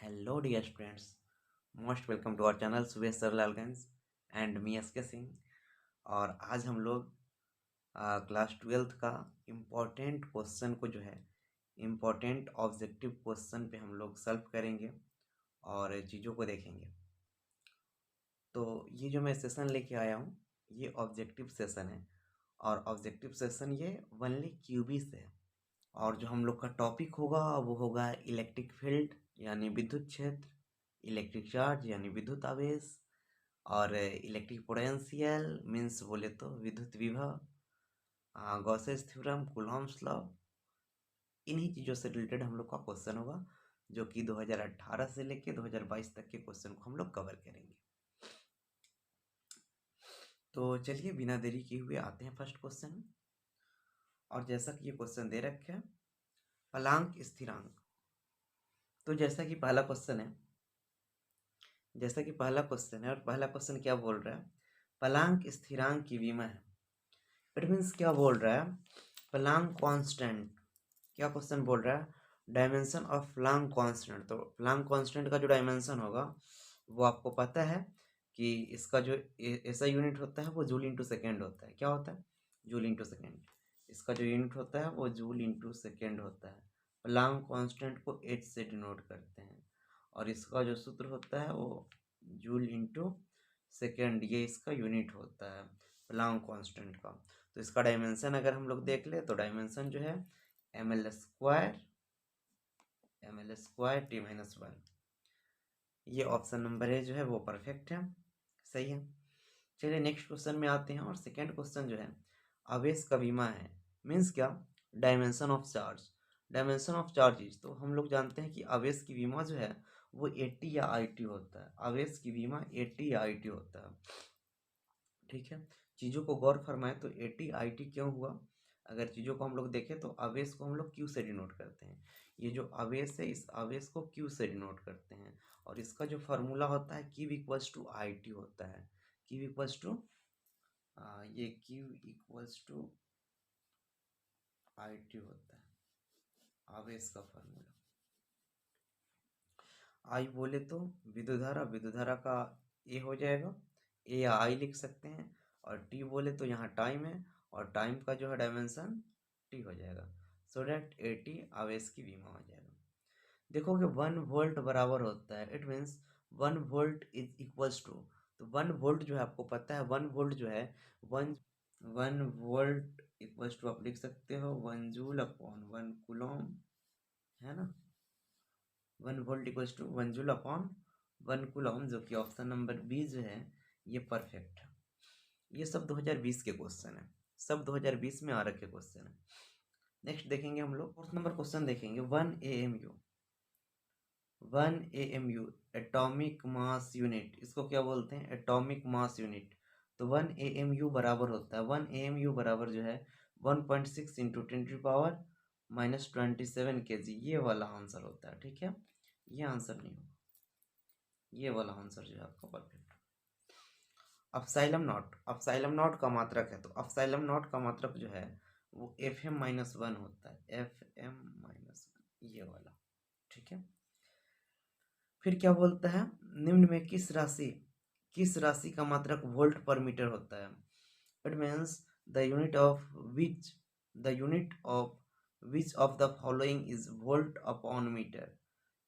Hello dear students, most welcome to our channel सुबह सरलाल गंज and me S के सिंह। और आज हम लोग क्लास 12th का इम्पोर्टेंट क्वेश्चन को जो है इम्पोर्टेंट ऑब्जेक्टिव क्वेश्चन पे हम लोग सॉल्व करेंगे और चीज़ों को देखेंगे। तो ये जो मैं सेशन लेके आया हूँ ये ऑब्जेक्टिव सेशन है और ऑब्जेक्टिव सेशन ये ओनली क्यूबी से है। और जो हम लोग का टॉपिक होगा वो होगा इलेक्ट्रिक फील्ड यानी विद्युत क्षेत्र, इलेक्ट्रिक चार्ज यानी विद्युत आवेश और इलेक्ट्रिक पोटेंशियल मीन्स बोले तो विद्युत विभव, गॉसेस थ्योरम, कूलॉम्स लॉ, इन्हीं चीज़ों से रिलेटेड हम लोग का क्वेश्चन होगा जो कि 2018 से लेके 2022 तक के क्वेश्चन को हम लोग कवर करेंगे। तो चलिए बिना देरी किए हुए आते हैं फर्स्ट क्वेश्चन। और जैसा कि ये क्वेश्चन दे रखे हैं प्लांक स्थिरांक। तो जैसा कि पहला क्वेश्चन है और पहला क्वेश्चन क्या बोल रहा है, प्लांक स्थिरांक की विमा है। इट मीन्स क्या बोल रहा है, प्लांक कांस्टेंट। क्या क्वेश्चन बोल रहा है, डायमेंशन ऑफ प्लांक कांस्टेंट। तो प्लांक कांस्टेंट का जो डायमेंशन होगा वो आपको पता है कि इसका जो ऐसा यूनिट होता है वो जूल इंटू सेकेंड होता है। क्या होता है, जूल इंटू सेकेंड। इसका जो यूनिट होता है वो जूल इंटू सेकेंड होता है। प्लांक कांस्टेंट को एच से डिनोट करते हैं और इसका जो सूत्र होता है वो जूल इंटू सेकेंड, ये इसका यूनिट होता है प्लांक कांस्टेंट का। तो इसका डायमेंशन अगर हम लोग देख ले तो डायमेंशन जो है ml square T minus one. ये ऑप्शन नंबर ए जो है वो परफेक्ट है, सही है। चलिए नेक्स्ट क्वेश्चन में आते हैं। और सेकेंड क्वेश्चन जो है आवेश का विमा है, मीन्स क्या, dimension of charge. Dimension of charge तो हम लोग जानते हैं कि आवेश की विमा जो है वो 80 या IT होता है। आवेश की विमा 80 या IT होता है, ठीक है। चीज़ों को गौर फरमाएं तो 80 IT क्यों हुआ। अगर चीज़ों को हम लोग देखें तो आवेश को हम लोग क्यू से डिनोट करते हैं। ये जो आवेश है इस आवेश को क्यू से डिनोट करते हैं और इसका जो फार्मूला होता है क्यू इक्वल्स टू IT होता है। क्यू इक्वल्स टू ये क्यू इक्वल्स टू IT होता है आवेश का फार्मूला। आई बोले तो विद्युत धारा का ए हो जाएगा, ए या आई लिख सकते हैं। और टी बोले तो यहाँ टाइम है और टाइम का जो है डायमेंशन टी हो जाएगा। सो डैट ए टी आवेश की विमा हो जाएगा। देखो कि 1 वोल्ट बराबर होता है, it means 1 volt is equals to, तो 1 वोल्ट जो है आपको पता है 1 वोल्ट जो है 1 वोल्ट इक्वल्स टू आप लिख सकते हो 1 जूल अपॉन 1 कूलॉम, है ना। 1 volt equals to 1 joule upon 1 coulomb, जो कि ऑप्शन नंबर बी जो है ये परफेक्ट है। ये सब 2020 के क्वेश्चन है, सब 2020 में आ रखे क्वेश्चन है। नेक्स्ट देखेंगे हम लोग फोर्थ नंबर क्वेश्चन देखेंगे। 1 AMU एटॉमिक मास यूनिट, इसको क्या बोलते हैं, एटॉमिक मास यूनिट। तो 1 AMU बराबर होता है, 1 AMU बराबर जो है 1.6 इंटू 10⁻⁻27 kg, ये वाला आंसर होता है, ठीक है। ये आंसर नहीं होगा, ये वाला आंसर जो है आपका परफेक्ट। अपसाइलम नॉट का मात्रक है, तो अपसाइलम नॉट का मात्रक जो है वो FM-1 होता है, FM-1 ये वाला, ठीक है। फिर क्या बोलता है, निम्न में किस राशि का मात्रक वोल्ट पर मीटर होता है। It means the unit of which of the following is volt upon metre.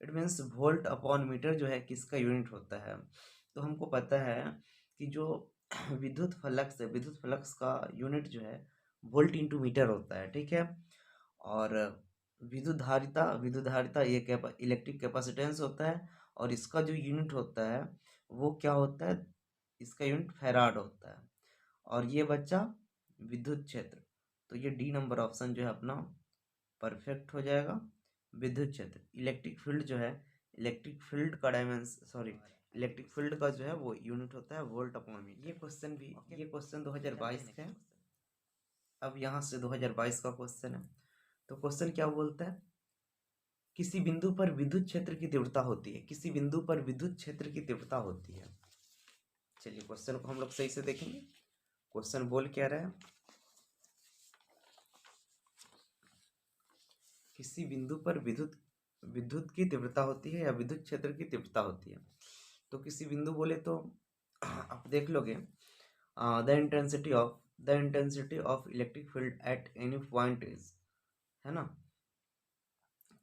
It means volt upon metre जो है किसका यूनिट होता है। तो हमको पता है कि जो विद्युत फ्लक्स का यूनिट जो है वोल्ट इंटू मीटर होता है, ठीक है। और विद्युत धारिता ये इलेक्ट्रिक कैपेसिटेंस होता है और इसका जो यूनिट होता है वो क्या होता है, इसका यूनिट फैराड होता है। और ये बच्चा विद्युत क्षेत्र, तो ये डी नंबर ऑप्शन जो है अपना परफेक्ट हो जाएगा। विद्युत क्षेत्र, इलेक्ट्रिक फील्ड जो है, इलेक्ट्रिक फील्ड का जो है वो यूनिट होता है वोल्ट अपॉन मीटर। ये क्वेश्चन 2022 का है। अब यहाँ से 2022 का क्वेश्चन है। तो क्वेश्चन क्या बोलता है, किसी बिंदु पर विद्युत क्षेत्र की तीव्रता होती है, किसी बिंदु पर विद्युत क्षेत्र की तीव्रता होती है। चलिए क्वेश्चन को हम लोग सही से देखेंगे। क्वेश्चन बोल क्या रहा है, किसी बिंदु पर विद्युत विद्युत की तीव्रता होती है या विद्युत क्षेत्र की तीव्रता होती है। तो किसी बिंदु बोले तो आप देख लोगे the intensity of electric field at any point is, है ना,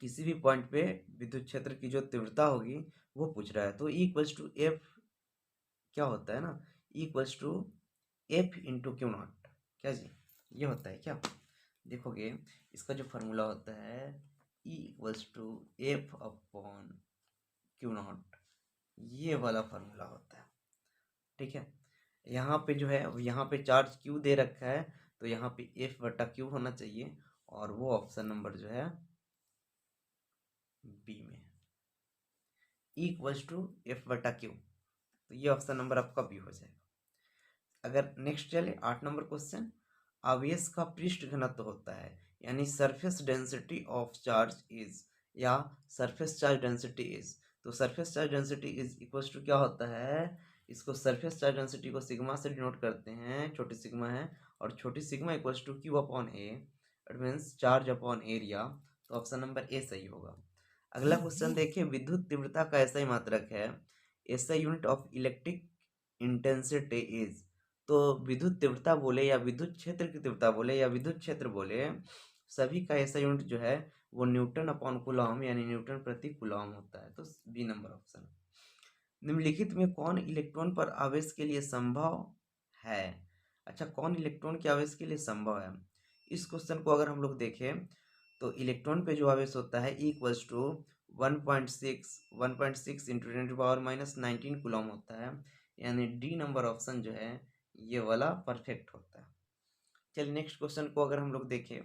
किसी भी पॉइंट पे विद्युत क्षेत्र की जो तीव्रता होगी वो पूछ रहा है। तो ई इक्वल्स टू एफ क्या होता है ना, E equals to F into Q not, क्या जी ये होता है क्या। देखोगे इसका जो फार्मूला होता है E equals to F upon Q not, ये वाला फार्मूला होता है। ठीक है, यहाँ पे जो है यहाँ पे चार्ज क्यू दे रखा है, तो यहाँ पे एफ बटा क्यू होना चाहिए, और वो ऑप्शन नंबर जो है बी में, ई इक्वल्स टू एफ बटा क्यू, तो ये ऑप्शन नंबर आपका बी हो जाएगा। अगर नेक्स्ट चले 8 नंबर क्वेश्चन, आवेश का पृष्ठ घनत्व होता है, यानी surface density of charge is, या सरफेस चार्ज डेंसिटी इज। तो surface charge density is equals to क्या होता है, इसको सरफेस चार्ज डेंसिटी को सिग्मा से डिनोट करते हैं, छोटी सिग्मा है, और छोटी sigma equals to Q upon A, it means charge upon area. तो ऑप्शन नंबर ए सही होगा। अगला क्वेश्चन देखिए, विद्युत तीव्रता का ऐसा ही मात्रक है, ऐसा unit of electric intensity is. तो विद्युत तीव्रता बोले या विद्युत क्षेत्र की तीव्रता बोले या विद्युत क्षेत्र बोले, सभी का ऐसा यूनिट जो है वो न्यूटन अपॉन कूलॉम यानी न्यूटन प्रति कूलॉम होता है। तो बी नंबर ऑप्शन। निम्नलिखित में कौन इलेक्ट्रॉन पर आवेश के लिए संभव है। अच्छा, कौन इलेक्ट्रॉन के आवेश के लिए संभव है, इस क्वेश्चन को अगर हम लोग देखें तो इलेक्ट्रॉन पे जो आवेश होता है E equals to 1.6 into 10⁻⁻19 coulomb होता है, यानी डी नंबर ऑप्शन जो है ये वाला परफेक्ट होता है। चलिए नेक्स्ट क्वेश्चन को अगर हम लोग देखें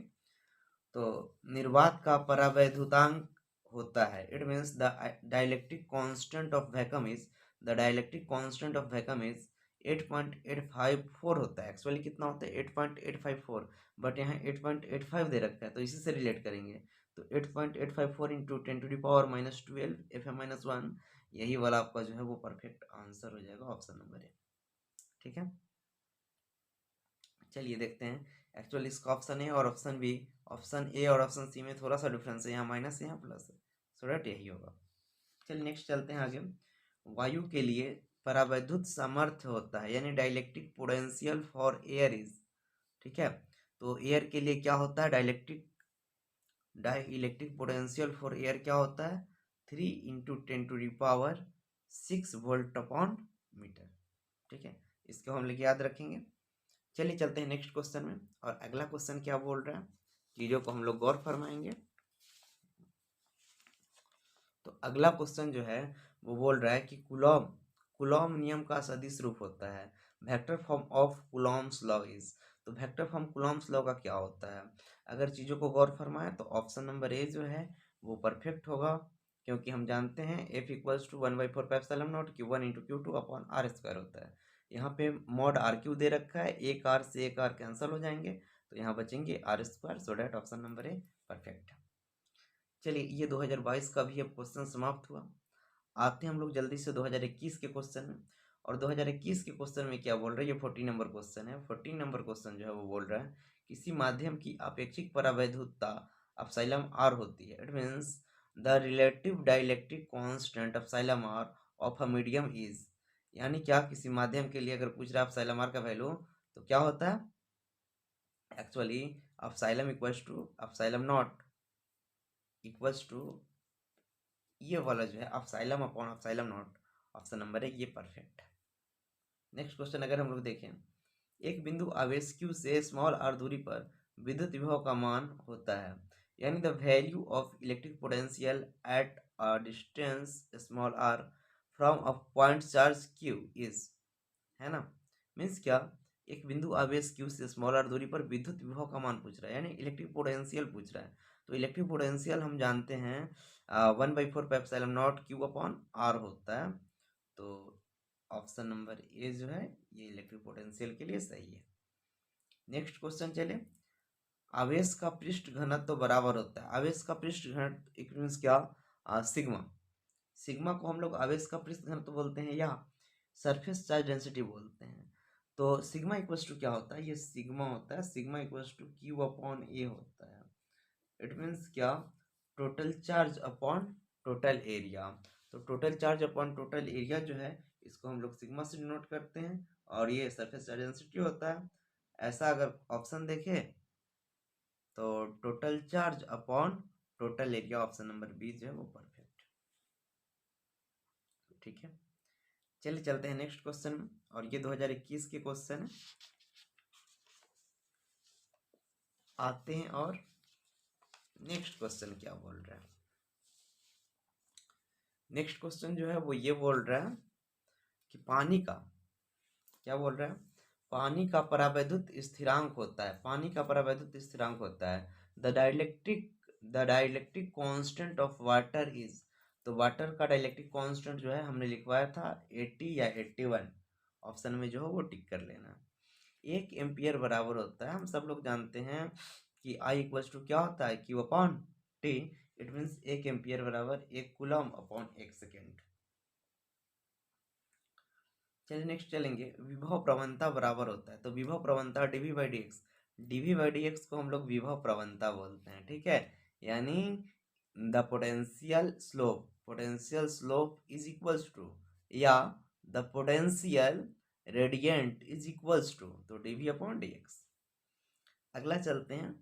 तो निर्वात का परावैद्युतांक होता है, it means the dielectric constant of vacuum is, the dielectric constant of vacuum is 8.854 होता है। एक्चुअली कितना होता है 8.854, बट यहाँ 8.85 दे रखा है, तो इसी से रिलेट करेंगे। तो 8.854 इंटू 10⁻⁻12 Fm-1, यही वाला आपका जो है वो परफेक्ट आंसर हो जाएगा, ऑप्शन नंबर ए। ठीक है, चलिए देखते हैं। एक्चुअली इसका ऑप्शन ए और ऑप्शन बी, ऑप्शन ए और ऑप्शन सी में थोड़ा सा डिफरेंस है, यहाँ माइनस है यहाँ प्लस है, सो डेट यही होगा। चलिए नेक्स्ट चलते हैं आगे। वायु के लिए परावैद्युत सामर्थ्य होता है, यानी dielectric potential for air is. ठीक है, तो एयर के लिए क्या होता है, dielectric potential for air क्या होता है 3 × 10⁻6 वोल्ट अपॉन मीटर। ठीक है, इसको हम लोग याद रखेंगे। चलिए चलते हैं नेक्स्ट क्वेश्चन में, और अगला क्वेश्चन क्या बोल रहा है, चीज़ों को हम लोग गौर फरमाएंगे। तो अगला क्वेश्चन जो है वो बोल रहा है कि कूलॉम कूलॉम नियम का सदिश रूप होता है, vector form of Coulomb's law is. तो वेक्टर फॉर्म कूलॉम्स लॉ का क्या होता है, अगर चीज़ों को गौर फरमाए तो ऑप्शन नंबर ए जो है वो परफेक्ट होगा, क्योंकि हम जानते हैं F equals to 1/4πε0 Q1 × Q2 upon R square होता है। यहाँ पे मॉड आर क्यू दे रखा है, एक आर से एक आर कैंसिल हो जाएंगे, तो यहाँ बचेंगे R square, so that option number A perfect है। चलिए ये 2022 का भी अब क्वेश्चन समाप्त हुआ। आते हैं हम लोग जल्दी से 2021 के क्वेश्चन में, और 2021 के क्वेश्चन में क्या बोल रहा है, ये 14 नंबर क्वेश्चन है। 14 नंबर क्वेश्चन जो है वो बोल रहा है किसी माध्यम की अपेक्षिक परावैद्युतता एप्सिलॉन आर होती है, it means the relative dielectric constant epsilon R of a medium is. यानी क्या, किसी माध्यम के लिए अगर पूछ रहा है एप्सिलॉन आर का वैल्यू, तो क्या होता है actually epsilon equals to epsilon not equals to ये वाला जो है epsilon upon epsilon not, option number है ये परफेक्ट है। नेक्स्ट क्वेश्चन अगर हम लोग देखें, एक बिंदु आवेश q से स्मॉल r दूरी पर विद्युत विभव का मान होता है, यानी the value of electric potential at a distance small r from a point charge q is, है ना, मीन्स क्या, एक बिंदु आवेश q से स्मॉल r दूरी पर विद्युत विभव का मान पूछ रहा है, यानी इलेक्ट्रिक पोटेंशियल पूछ रहा है। तो इलेक्ट्रिक पोटेंशियल हम जानते हैं 1/4πε0 Q अपॉन आर होता है, तो ऑप्शन नंबर ए जो है ये इलेक्ट्रिक पोटेंशियल के लिए सही है। नेक्स्ट क्वेश्चन चले, आवेश का पृष्ठ घनत्व बराबर होता है, आवेश का पृष्ठ घनत्व इट मीन्स क्या, सिग्मा। सिग्मा को हम लोग आवेश का पृष्ठ घनत्व बोलते हैं या सरफेस चार्ज डेंसिटी बोलते हैं। तो सिग्मा इक्वल्स टू क्या होता है, ये सिग्मा होता है, sigma equals to Q upon A होता है, इट मीन्स क्या total charge upon total area. तो total charge upon total area जो है इसको हम लोग सिग्मा से डिनोट करते हैं और ये सरफेस चार्ज डेंसिटी होता है। ऐसा अगर ऑप्शन देखें तो total charge upon total area, option number B जो है वो परफेक्ट। ठीक है, चलिए चलते हैं नेक्स्ट क्वेश्चन में, और ये 2021 के क्वेश्चन है। आते हैं और नेक्स्ट क्वेश्चन क्या बोल रहा है। नेक्स्ट क्वेश्चन जो है वो ये बोल रहा है कि पानी का, क्या बोल रहा है, पानी का परावैद्युत स्थिरांक होता है, पानी का परावैद्युत स्थिरांक होता है the dielectric constant of water is. तो वाटर का डाइलेक्ट्रिक कांस्टेंट जो है हमने लिखवाया था 80 या 81, ऑप्शन में जो है वो टिक कर लेना। 1 एम्पियर बराबर होता है, हम सब लोग जानते हैं कि आई इक्वल्स टू क्या होता है, Q upon T. It means 1 ampere बराबर 1 कूलम अपॉन 1 सेकेंड। चलिए नेक्स्ट चलेंगे, विभव प्रवणता बराबर होता है। तो विभव प्रवणता DV by D X, DV by D X को हम लोग विभव प्रवणता बोलते हैं। ठीक है, यानी the potential slope is equals to, या the potential gradient is equals to, तो डीवी अपॉन डी एक्स। अगला चलते हैं,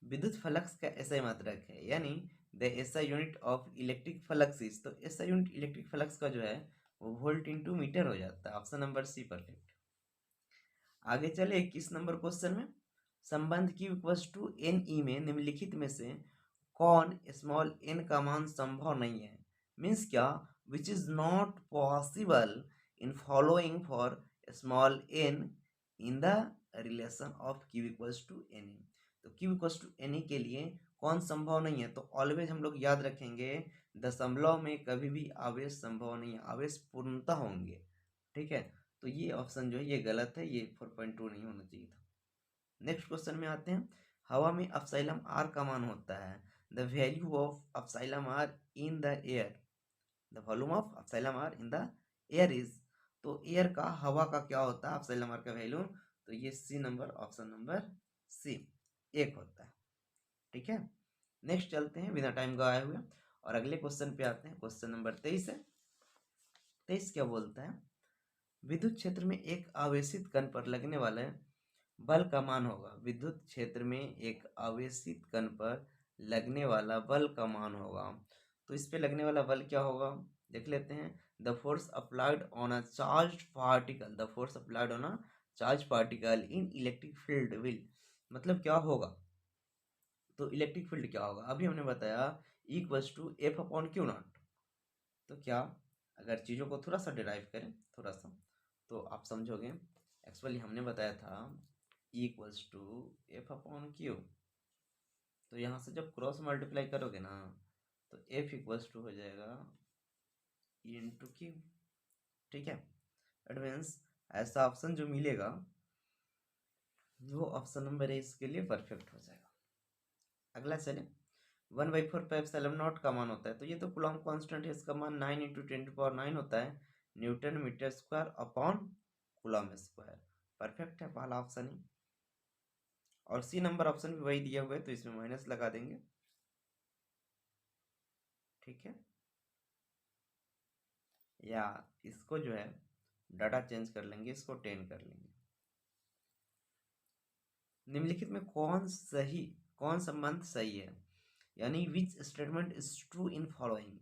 विद्युत फ्लक्स का एसआई मात्रक है, यानी the SI unit of electric flux is. तो एसआई यूनिट इलेक्ट्रिक फ्लक्स का जो है वो वोल्ट इंटू मीटर हो जाता है, ऑप्शन नंबर सी परफेक्ट। आगे चले 21 नंबर क्वेश्चन में, संबंध Q equals to N E में निम्नलिखित में से कौन स्मॉल n का मान संभव नहीं है। मीन्स क्या, which is not possible in following for small n in the relation of Q equals to N E. तो Q equals to N E के लिए कौन संभव नहीं है, तो ऑलवेज हम लोग याद रखेंगे दशमलव में कभी भी आवेश संभव नहीं है, आवेश पूर्णतः होंगे। ठीक है, तो ये ऑप्शन जो है ये गलत है, ये 4.2 नहीं होना चाहिए था। नेक्स्ट क्वेश्चन में आते हैं, हवा में एप्सिलॉन आर का मान होता है the value of epsilon R in the air, the volume of epsilon R in the air is. तो एयर का, हवा का क्या होता है एप्सिलॉन आर का वैल्यू, तो ये C number, option number C 1 होता है। ठीक है, नेक्स्ट चलते हैं बिना टाइम गवाए हुए और अगले क्वेश्चन पे आते हैं। क्वेश्चन नंबर 23 है। 23 क्या बोलता है, विद्युत क्षेत्र में एक आवेशित कण पर लगने वाले बल का मान होगा। विद्युत क्षेत्र में एक आवेशित कण पर लगने वाला बल का मान होगा। तो इस पे लगने वाला बल क्या होगा, देख लेते हैं। The force applied on a charge particle, the force applied on a charge particle in electric field will, मतलब क्या होगा, तो इलेक्ट्रिक फील्ड क्या होगा, अभी हमने बताया equals to F upon Q not. तो क्या, अगर चीज़ों को थोड़ा सा डिराइव करें थोड़ा सा, तो आप समझोगे। एक्चुअली हमने बताया था equals to F upon Q, तो यहाँ से जब क्रॉस मल्टीप्लाई करोगे ना तो एफ इक्वल्स टू हो जाएगा ई इंटू क्यू। ठीक है, इट मीन्स ऐसा ऑप्शन जो मिलेगा वो ऑप्शन नंबर ए इसके लिए परफेक्ट हो जाएगा। अगला चले, 1/4 पे एप्सिलॉन नॉट का मान होता है। तो ये तो कूलॉम कांस्टेंट है, इसका मान 9 × 10⁹ होता है newton metre square upon coulomb square. Perfect है पहला ऑप्शन ही, और सी नंबर ऑप्शन भी वही दिया हुआ है तो इसमें माइनस लगा देंगे। ठीक है, या इसको जो है डाटा चेंज कर लेंगे, इसको 10 कर लेंगे। निम्नलिखित में कौन संबंध सही है, यानी which statement is true in following.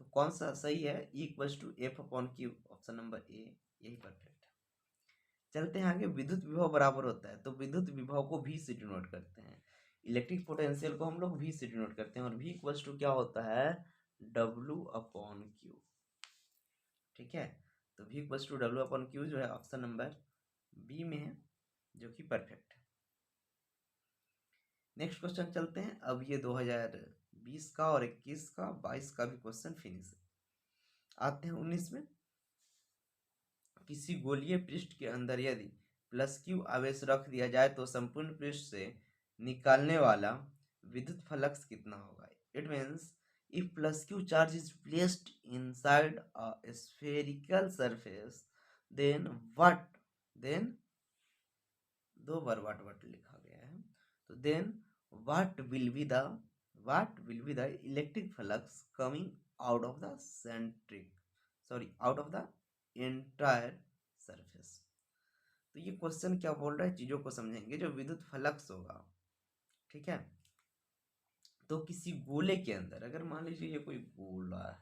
तो कौन सा सही है, equals to F upon Q, option number A यही परफेक्ट है। चलते हैं आगे, विद्युत विभव बराबर होता है। तो विद्युत विभव को भी से डिनोट करते हैं, इलेक्ट्रिक पोटेंशियल को हम लोग भी से डिनोट करते हैं, और भी इक्वल्स टू क्या होता है, डब्ल्यू अपॉन क्यू। ठीक है, तो भी equals to W upon Q जो है ऑप्शन नंबर बी में है, जो कि परफेक्ट है। नेक्स्ट क्वेश्चन चलते हैं, अब ये 2020 का और 21 का 22 का भी क्वेश्चन फिनिश है। आते हैं 19 में, किसी गोलीय पृष्ठ के अंदर यदि प्लस क्यू आवेश रख दिया जाए तो संपूर्ण पृष्ठ से निकालने वाला विद्युत फ्लक्स कितना होगा। It means if plus Q charge is placed inside a spherical surface then what, then 2 बार व्हाट लिखा गया है, तो then what will be the what will be the electric flux coming out of the out of the entire surface. तो ये question क्या बोल रहा है, चीजों को समझेंगे। जो विद्युत फ्लक्स होगा, ठीक है, तो किसी गोले के अंदर, अगर मान लीजिए ये कोई गोला है,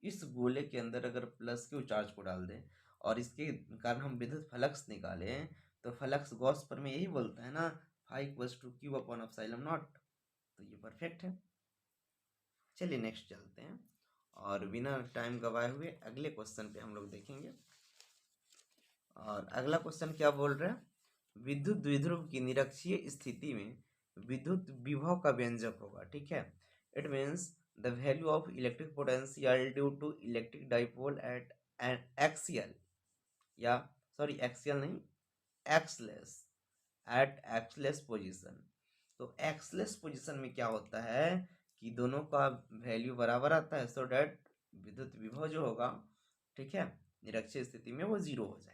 इस गोले के अंदर अगर प्लस क्यू चार्ज को डाल दें और इसके कारण हम विद्युत फ्लक्स निकालें, तो फ्लक्स गॉस पर में यही बोलता है ना, phi equals to Q upon epsilon not. तो ये परफेक्ट है। चलिए नेक्स्ट चलते हैं और बिना टाइम गवाए हुए अगले क्वेश्चन पे हम लोग देखेंगे। और अगला क्वेश्चन क्या बोल रहा है, विद्युत द्विध्रुव की निरक्षीय स्थिति में विद्युत विभव का व्यंजक होगा, ठीक है। It means the value of electric potential due to electric dipole at an axial, या सॉरी एक्सियल नहीं, एक्सलेस, एट एक्सलेस पोजीशन। तो एक्सलेस पोजीशन में क्या होता है कि दोनों का वैल्यू बराबर आता है, सो डैट विद्युत विभव जो होगा, ठीक है, निरक्षीय स्थिति में वो जीरो हो जाएगा।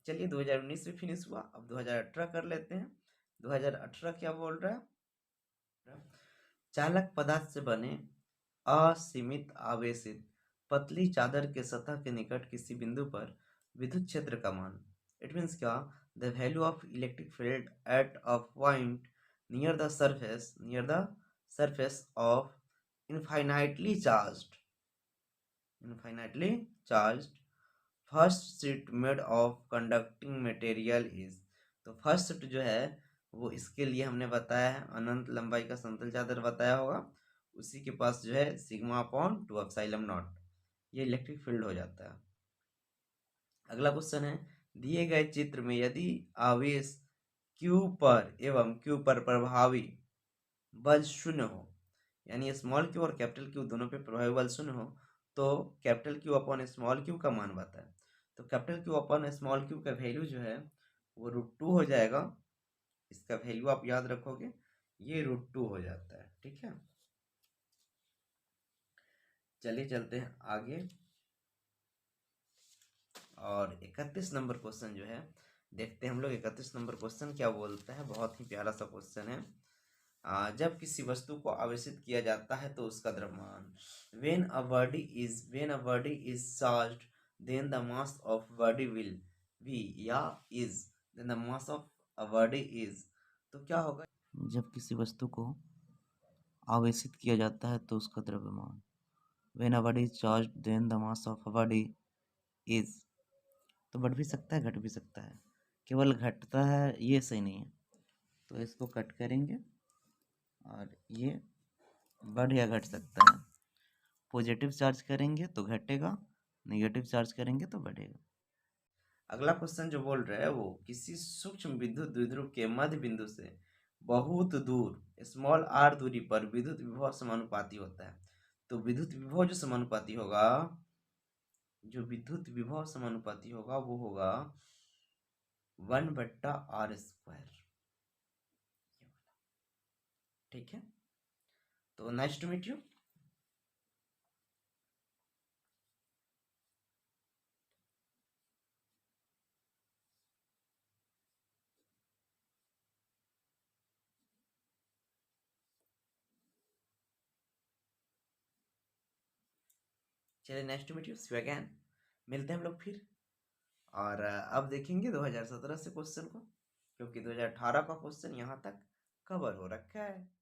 चलिए 2019 में फिनिश हुआ, अब 2018 कर लेते हैं। 2018 क्या बोल रहा है, चालक पदार्थ से बने असीमित आवेशित पतली चादर के सतह के निकट किसी बिंदु पर विद्युत क्षेत्र का मान। इट मीन्स क्या, the value of electric field at a point near the surface of infinitely charged first sheet made of conducting material is. तो फर्स्ट शीट जो है वो इसके लिए हमने बताया है, अनंत लंबाई का समतल चादर बताया होगा, उसी के पास जो है sigma upon two epsilon not, ये इलेक्ट्रिक फील्ड हो जाता है। अगला क्वेश्चन है, दिए गए चित्र में यदि आवेश Q पर एवं Q पर प्रभावी बल शून्य हो, यानी स्मॉल क्यू और कैपिटल क्यू दोनों पे प्रभावी बल शून्य हो, तो capital Q upon small Q का मान बताए। तो capital Q upon small Q का वैल्यू जो है वो √2 हो जाएगा। इसका वैल्यू आप याद रखोगे, ये √2 हो जाता है, ठीक है। चलिए चलते हैं आगे और 31 नंबर क्वेश्चन जो है देखते हैं हम लोग। 31 नंबर क्वेश्चन क्या बोलता है, बहुत ही प्यारा सा क्वेश्चन है। जब किसी वस्तु को आवेशित किया जाता है तो उसका द्रव्यमान, when a body is charged then the mass of body will be, या is, then the mass of a body is। तो क्या होगा, जब किसी वस्तु को आवेशित किया जाता है तो उसका द्रव्यमान, when a body is charged then the mass of a body is। तो बढ़ भी सकता है घट भी सकता है, केवल घटता है ये सही नहीं है, तो इसको कट करेंगे और ये बढ़ या घट सकता है। पॉजिटिव चार्ज करेंगे तो घटेगा, नेगेटिव चार्ज करेंगे तो बढ़ेगा। अगला क्वेश्चन जो बोल रहा है वो, किसी सूक्ष्म विद्युत द्विध्रुव के मध्य बिंदु से बहुत दूर स्मॉल r दूरी पर विद्युत विभव समानुपाती होता है। तो विद्युत विभव जो समानुपाती होगा, वो होगा 1/r², ठीक है। तो नाइस टू मीट यू। चलिए nice to meet you, see you again, मिलते हैं हम लोग फिर। और अब देखेंगे 2017 से क्वेश्चन को, क्योंकि 2018 का क्वेश्चन यहाँ तक कवर हो रखा है।